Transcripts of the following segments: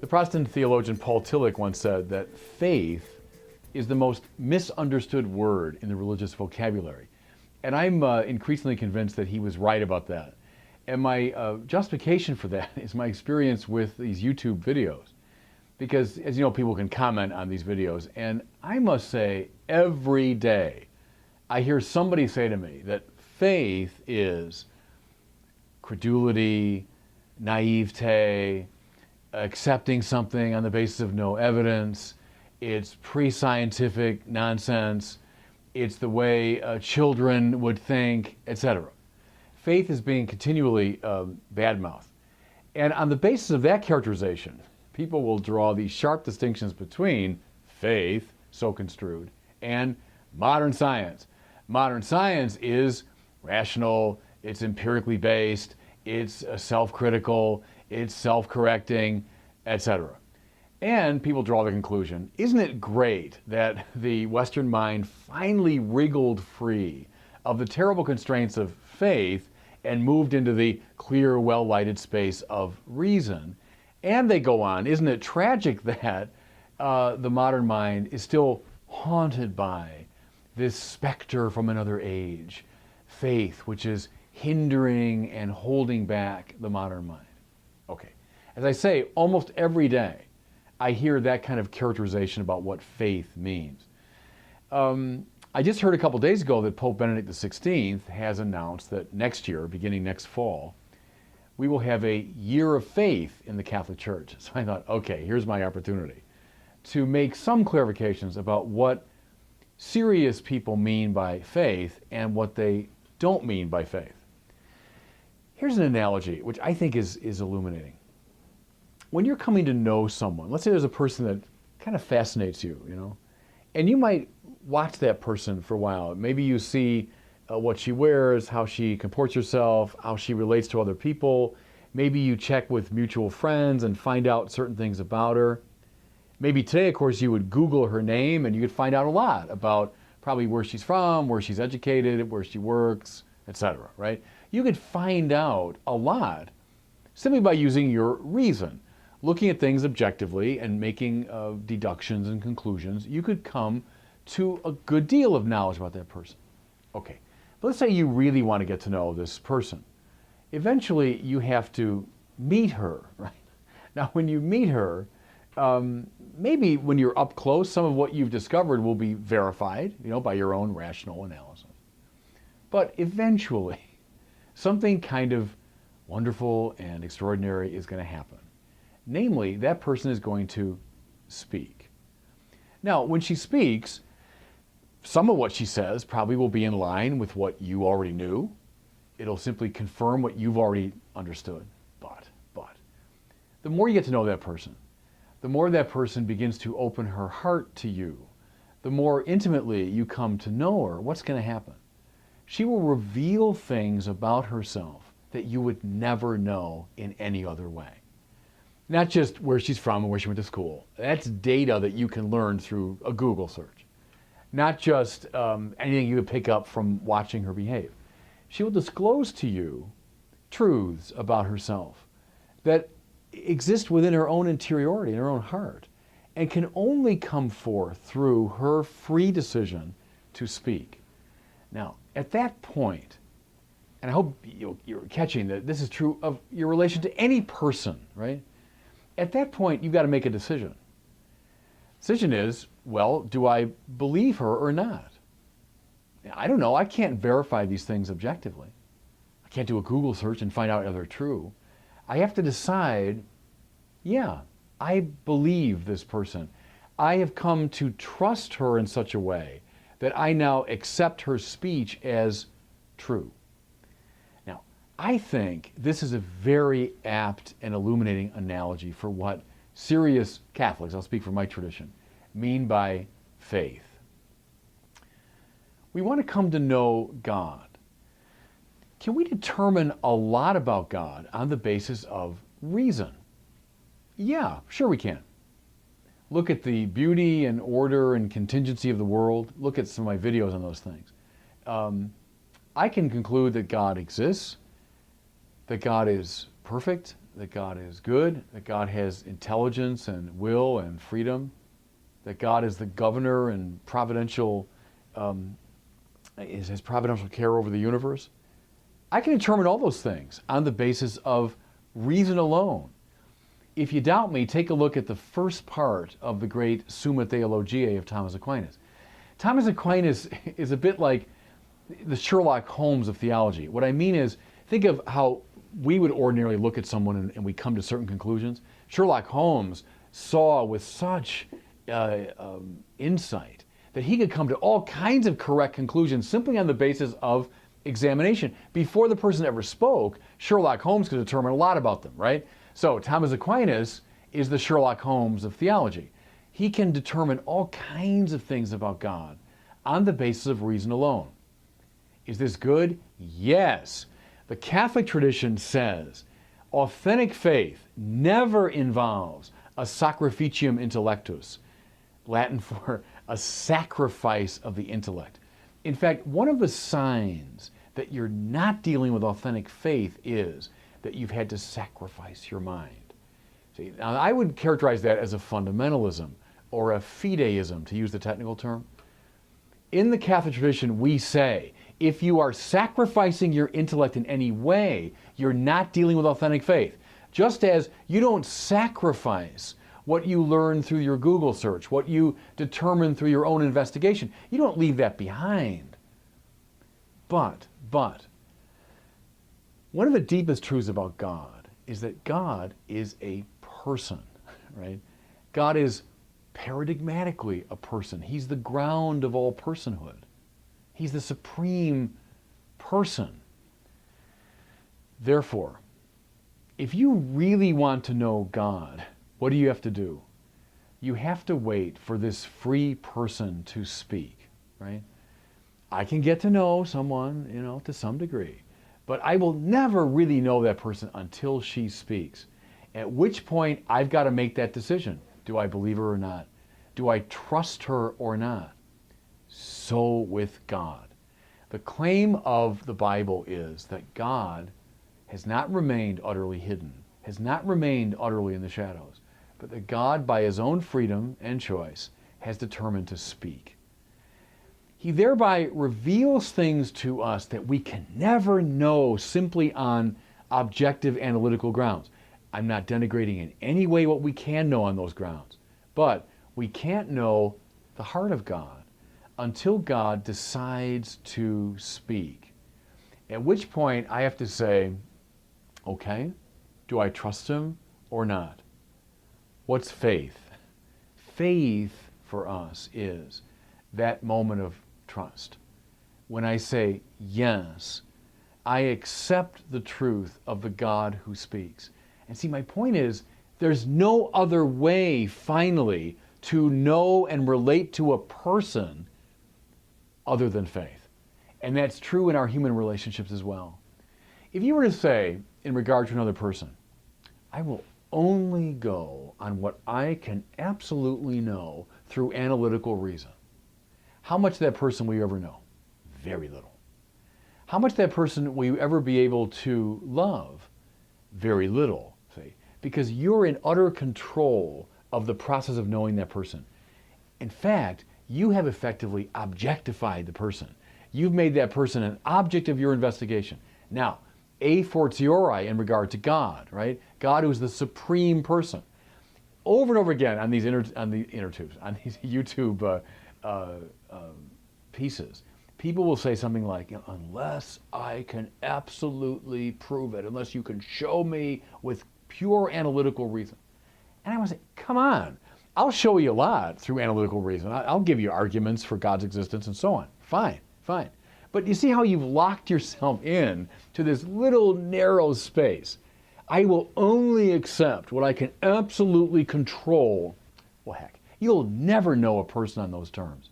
The Protestant theologian Paul Tillich once said that faith is the most misunderstood word in the religious vocabulary. And I'm increasingly convinced that he was right about that. And my justification for that is my experience with these YouTube videos. Because, as you know, people can comment on these videos. And I must say, every day, I hear somebody say to me that faith is credulity, naivete, accepting something on the basis of no evidence, it's pre-scientific nonsense, it's the way children would think, etc. Faith is being continually badmouthed. And on the basis of that characterization, people will draw these sharp distinctions between faith, so construed, and modern science. Modern science is rational, it's empirically based, it's self-critical, it's self-correcting, etc. And people draw the conclusion, isn't it great that the Western mind finally wriggled free of the terrible constraints of faith and moved into the clear, well-lighted space of reason? And they go on, isn't it tragic that the modern mind is still haunted by this specter from another age, faith, which is hindering and holding back the modern mind? Okay, as I say, almost every day I hear that kind of characterization about what faith means. I just heard a couple days ago that Pope Benedict XVI has announced that next year, beginning next fall, we will have a year of faith in the Catholic Church. So I thought, okay, here's my opportunity to make some clarifications about what serious people mean by faith and what they don't mean by faith. Here's an analogy which I think is illuminating. When you're coming to know someone, let's say there's a person that kind of fascinates you, and you might watch that person for a while. Maybe you see what she wears, how she comports herself, how she relates to other people. Maybe you check with mutual friends and find out certain things about her. Maybe today, of course, you would Google her name and you could find out a lot about probably where she's from, where she's educated, where she works, etc., right? You could find out a lot simply by using your reason. Looking at things objectively and making deductions and conclusions, you could come to a good deal of knowledge about that person. Okay, but let's say you really want to get to know this person. Eventually, you have to meet her, right? Now, when you meet her, maybe when you're up close, some of what you've discovered will be verified, by your own rational analysis. But eventually, something kind of wonderful and extraordinary is going to happen. Namely, that person is going to speak. Now, when she speaks, some of what she says probably will be in line with what you already knew. It'll simply confirm what you've already understood. But, the more you get to know that person, the more that person begins to open her heart to you, the more intimately you come to know her, what's going to happen? She will reveal things about herself that you would never know in any other way. Not just where she's from and where she went to school. That's data that you can learn through a Google search. Not just anything you would pick up from watching her behave. She will disclose to you truths about herself that exist within her own interiority, in her own heart, and can only come forth through her free decision to speak. Now, at that point, and I hope you're catching that this is true of your relation to any person, right? At that point, you've got to make a decision. The decision is, well, do I believe her or not? I don't know. I can't verify these things objectively. I can't do a Google search and find out if they're true. I have to decide, yeah, I believe this person. I have come to trust her in such a way that I now accept her speech as true. Now, I think this is a very apt and illuminating analogy for what serious Catholics, I'll speak for my tradition, mean by faith. We want to come to know God. Can we determine a lot about God on the basis of reason? Yeah, sure we can. Look at the beauty and order and contingency of the world. Look at some of my videos on those things. I can conclude that God exists, that God is perfect, that God is good, that God has intelligence and will and freedom, that God is the governor and providential, has providential care over the universe. I can determine all those things on the basis of reason alone. If you doubt me, take a look at the first part of the great Summa Theologiae of Thomas Aquinas. Thomas Aquinas is a bit like the Sherlock Holmes of theology. What I mean is, think of how we would ordinarily look at someone and we come to certain conclusions. Sherlock Holmes saw with such insight that he could come to all kinds of correct conclusions simply on the basis of examination. Before the person ever spoke, Sherlock Holmes could determine a lot about them, right? So Thomas Aquinas is the Sherlock Holmes of theology. He can determine all kinds of things about God on the basis of reason alone. Is this good? Yes. The Catholic tradition says authentic faith never involves a sacrificium intellectus, Latin for a sacrifice of the intellect. In fact, one of the signs that you're not dealing with authentic faith is that you've had to sacrifice your mind. See, now I would characterize that as a fundamentalism or a fideism, to use the technical term. In the Catholic tradition, we say, if you are sacrificing your intellect in any way, you're not dealing with authentic faith. Just as you don't sacrifice what you learn through your Google search, what you determine through your own investigation. You don't leave that behind. But, one of the deepest truths about God is that God is a person, right? God is paradigmatically a person. He's the ground of all personhood. He's the supreme person. Therefore, if you really want to know God, what do you have to do? You have to wait for this free person to speak, right? I can get to know someone, to some degree, but I will never really know that person until she speaks. At which point, I've got to make that decision. Do I believe her or not? Do I trust her or not? So with God. The claim of the Bible is that God has not remained utterly hidden, has not remained utterly in the shadows, but that God, by his own freedom and choice, has determined to speak. He thereby reveals things to us that we can never know simply on objective analytical grounds. I'm not denigrating in any way what we can know on those grounds, but we can't know the heart of God until God decides to speak. At which point I have to say, okay, do I trust him or not? What's faith? Faith for us is that moment of trust. When I say, yes, I accept the truth of the God who speaks. And see, my point is, there's no other way, finally, to know and relate to a person other than faith. And that's true in our human relationships as well. If you were to say, in regard to another person, I will only go on what I can absolutely know through analytical reason, how much of that person will you ever know? Very little. How much of that person will you ever be able to love? Very little, see, because you're in utter control of the process of knowing that person. In fact, you have effectively objectified the person. You've made that person an object of your investigation. Now, a fortiori in regard to God, right? God who is the supreme person. Over and over again on these YouTube pieces, people will say something like, unless I can absolutely prove it, unless you can show me with pure analytical reason. And I would say, come on, I'll show you a lot through analytical reason. I'll give you arguments for God's existence and so on. Fine. But you see how you've locked yourself in to this little narrow space. I will only accept what I can absolutely control. Well, heck, you'll never know a person on those terms.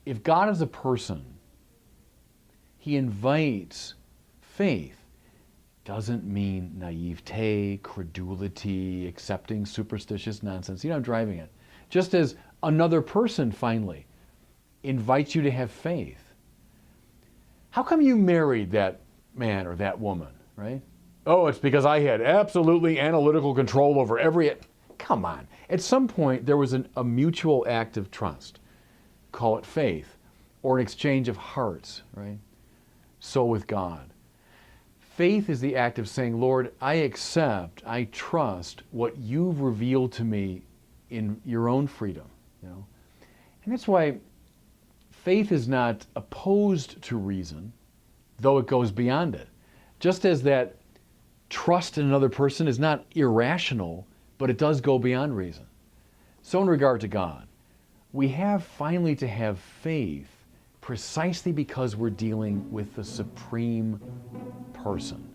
If God is a person, he invites faith. Doesn't mean naivete, credulity, accepting superstitious nonsense. I'm driving it. Just as another person, finally, invites you to have faith. How come you married that man or that woman, right? Oh, it's because I had absolutely analytical control over every... Come on. At some point, there was a mutual act of trust. Call it faith, or an exchange of hearts, right? So with God. Faith is the act of saying, Lord, I accept, I trust what you've revealed to me in your own freedom. You know? And that's why faith is not opposed to reason, though it goes beyond it. Just as that trust in another person is not irrational, but it does go beyond reason. So in regard to God, we have finally to have faith precisely because we're dealing with the supreme person.